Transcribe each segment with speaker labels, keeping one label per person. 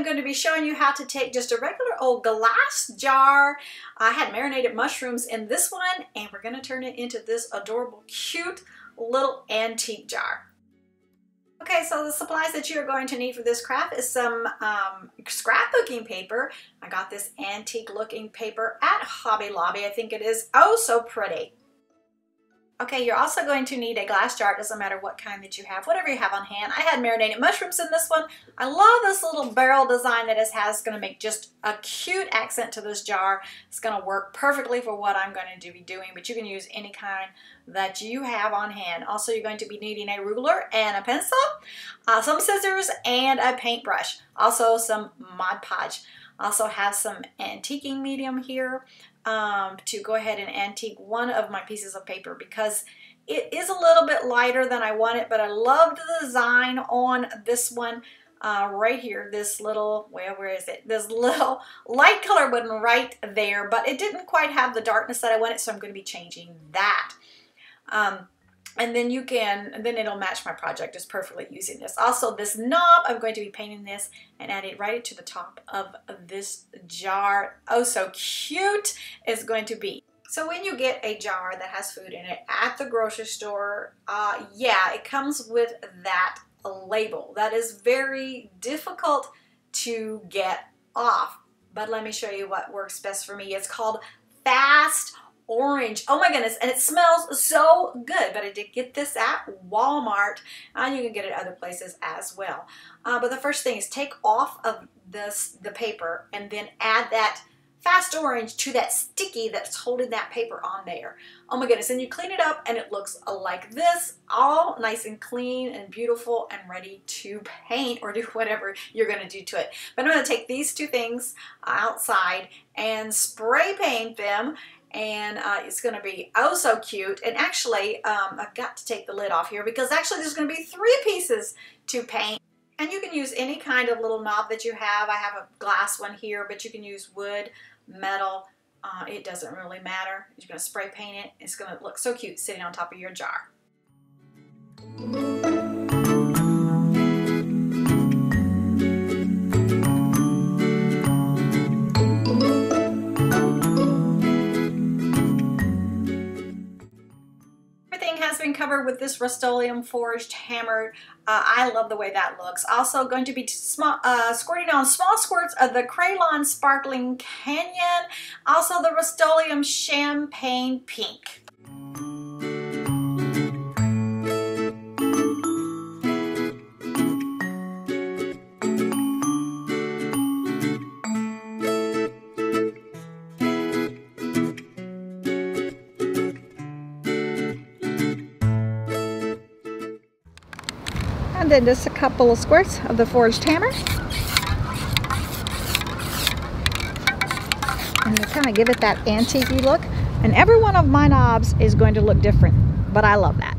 Speaker 1: going to be showing you how to take just a regular old glass jar. I had marinated mushrooms in this one, and we're going to turn it into this adorable, cute little antique jar. Okay, so the supplies that you're going to need for this craft is some scrapbooking paper. I got this antique looking paper at Hobby Lobby. I think it is oh so pretty. Okay, you're also going to need a glass jar. It doesn't matter what kind that you have, whatever you have on hand. I had marinated mushrooms in this one. I love this little barrel design that it has. It's going to make just a cute accent to this jar. It's going to work perfectly for what I'm going to be doing, but you can use any kind that you have on hand. Also, you're going to be needing a ruler and a pencil, some scissors, and a paintbrush. Also, some Mod Podge. Also have some antiquing medium here to go ahead and antique one of my pieces of paper because it is a little bit lighter than I want it, but I loved the design on this one right here. This little, well, where is it? This little light color one right there, but it didn't quite have the darkness that I wanted, so I'm going to be changing that. And then you can, and then it'll match my project just perfectly using this. Also, this knob, I'm going to be painting this and add it right to the top of this jar. Oh, so cute it's going to be. So when you get a jar that has food in it at the grocery store, yeah, it comes with that label. That is very difficult to get off. But let me show you what works best for me. It's called Fast Orange. Oh my goodness, and it smells so good. But I did get this at Walmart, and you can get it other places as well. But the first thing is take off of the paper and then add that Fast Orange to that sticky that's holding that paper on there. Oh my goodness, and you clean it up and it looks like this, all nice and clean and beautiful and ready to paint or do whatever you're going to do to it. But I'm going to take these two things outside and spray paint them. And it's going to be oh so cute. And actually, I've got to take the lid off here because actually there's going to be 3 pieces to paint. And you can use any kind of little knob that you have. I have a glass one here, but you can use wood, metal. It doesn't really matter. You're going to spray paint it. It's going to look so cute sitting on top of your jar. Covered with this Rust-Oleum forged hammer. I love the way that looks. Also going to be squirting on small squirts of the Crayon Sparkling Canyon. Also the Rust-Oleum Champagne Pink. And then just a couple of squirts of the forged hammer. And you kind of give it that antique-y look. And every one of my knobs is going to look different, but I love that.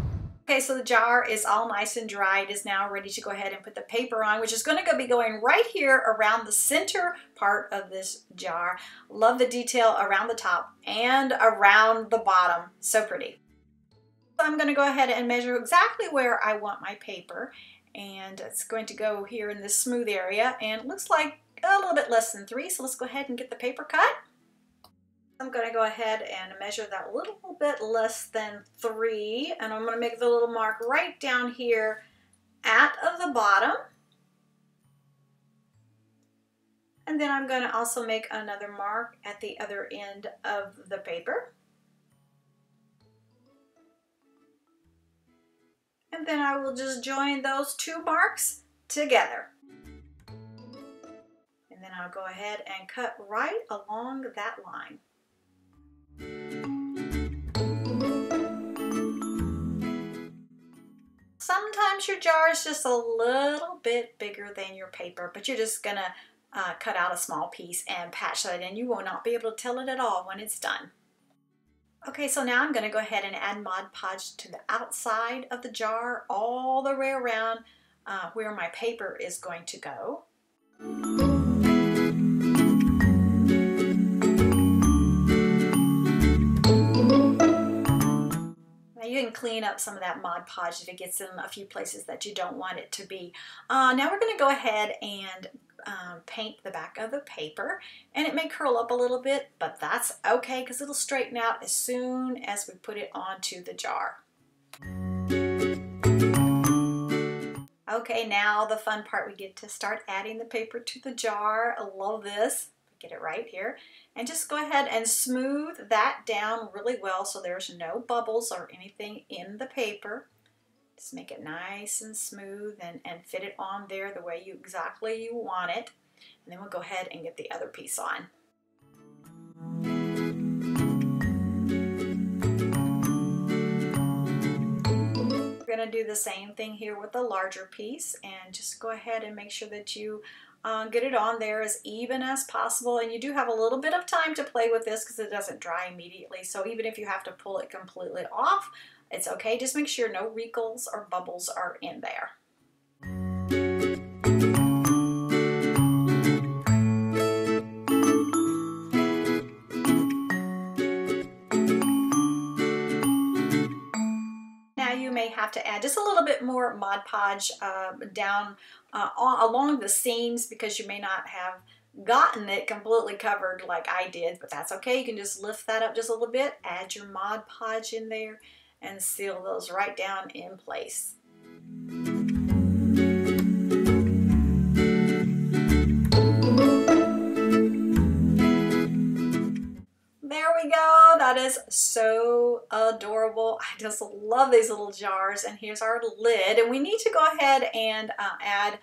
Speaker 1: Okay, so the jar is all nice and dry. It is now ready to go ahead and put the paper on, which is going to be going right here around the center part of this jar. Love the detail around the top and around the bottom. So pretty. So I'm going to go ahead and measure exactly where I want my paper. And it's going to go here in this smooth area, and it looks like a little bit less than 3, so let's go ahead and get the paper cut. I'm going to go ahead and measure that a little bit less than 3, and I'm going to make the little mark right down here at the bottom. And then I'm going to also make another mark at the other end of the paper. And then I will just join those 2 marks together. And then I'll go ahead and cut right along that line. Sometimes your jar is just a little bit bigger than your paper, but you're just gonna cut out a small piece and patch that in. You will not be able to tell it at all when it's done. Okay, so now I'm going to go ahead and add Mod Podge to the outside of the jar, all the way around where my paper is going to go. Now you can clean up some of that Mod Podge if it gets in a few places that you don't want it to be. Now we're going to go ahead and paint the back of the paper, and it may curl up a little bit, but that's okay because it'll straighten out as soon as we put it onto the jar. Okay, now the fun part, we get to start adding the paper to the jar. I love this. Get it right here, and just go ahead and smooth that down really well so there's no bubbles or anything in the paper. Just make it nice and smooth and fit it on there the way exactly you want it. And then we'll go ahead and get the other piece on. We're going to do the same thing here with the larger piece, and just go ahead and make sure that you get it on there as even as possible. And you do have a little bit of time to play with this because it doesn't dry immediately. So even if you have to pull it completely off, it's okay. Just make sure no wrinkles or bubbles are in there. Now you may have to add just a little bit more Mod Podge down along the seams because you may not have gotten it completely covered like I did, but that's okay. You can just lift that up just a little bit, add your Mod Podge in there, and seal those right down in place. There we go. That is so adorable. I just love these little jars. And here's our lid. And we need to go ahead and add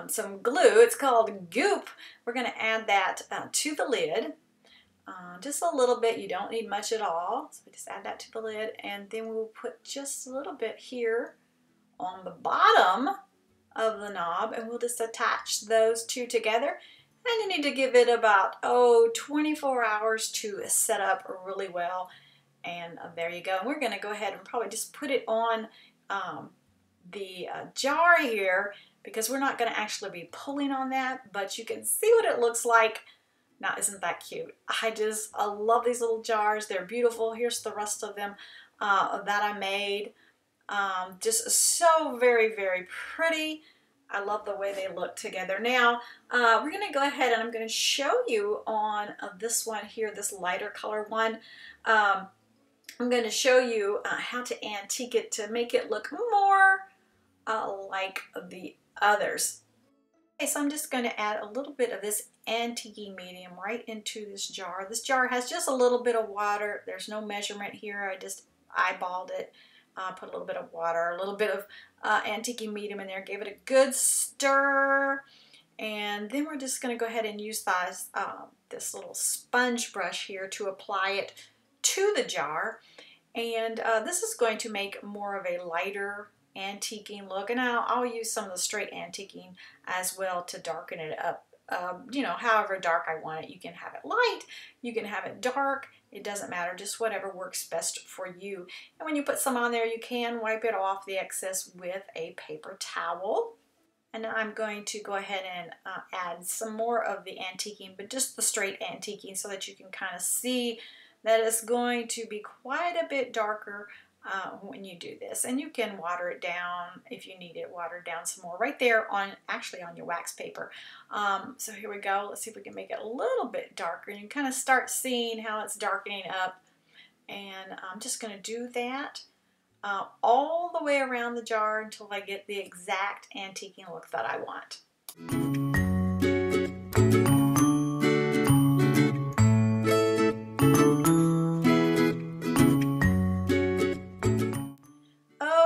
Speaker 1: some glue. It's called goop. We're going to add that to the lid. Just a little bit. You don't need much at all. So we just add that to the lid. And then we'll put just a little bit here on the bottom of the knob. And we'll just attach those two together. And you need to give it about, 24 hours to set up really well. And there you go. And we're going to go ahead and probably just put it on the jar here because we're not going to actually be pulling on that. But you can see what it looks like. Now, isn't that cute? I love these little jars. They're beautiful. Here's the rest of them that I made. Just so very, very pretty. I love the way they look together. Now, we're going to go ahead and I'm going to show you on this one here, this lighter color one. I'm going to show you how to antique it to make it look more like the others. Okay, so I'm just going to add a little bit of this antique medium right into this jar. This jar has just a little bit of water. There's no measurement here. I just eyeballed it. Put a little bit of water, a little bit of antique medium in there, gave it a good stir, and then we're just going to go ahead and use this little sponge brush here to apply it to the jar. And this is going to make more of a lighter antiquing look, and I'll use some of the straight antiquing as well to darken it up. You know, however dark I want it. You can have it light, you can have it dark, it doesn't matter, just whatever works best for you. And when you put some on there, you can wipe it off the excess with a paper towel. And now I'm going to go ahead and add some more of the antiquing, but just the straight antiquing so that you can kind of see that it's going to be quite a bit darker when you do this. And you can water it down if you need it watered down some more right there actually on your wax paper. So here we go. Let's see if we can make it a little bit darker. You can kind of start seeing how it's darkening up. And I'm just going to do that all the way around the jar until I get the exact antiquing look that I want.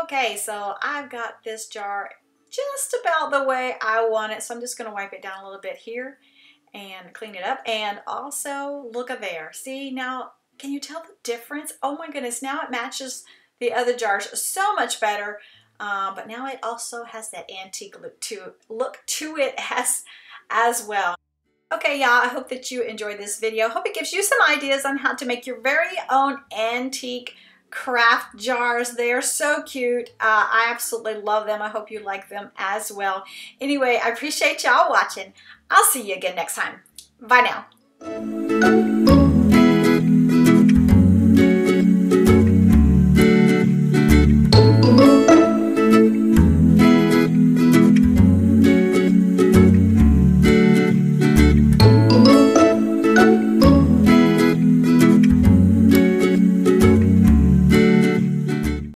Speaker 1: Okay, so I've got this jar just about the way I want it, so I'm just going to wipe it down a little bit here and clean it up. And also, look at there. See, now, can you tell the difference? Oh my goodness, now it matches the other jars so much better, but now it also has that antique look to it as well. Okay, y'all, I hope that you enjoyed this video. Hope it gives you some ideas on how to make your very own antique craft jars. They are so cute. I absolutely love them. I hope you like them as well. Anyway, I appreciate y'all watching. I'll see you again next time. Bye now.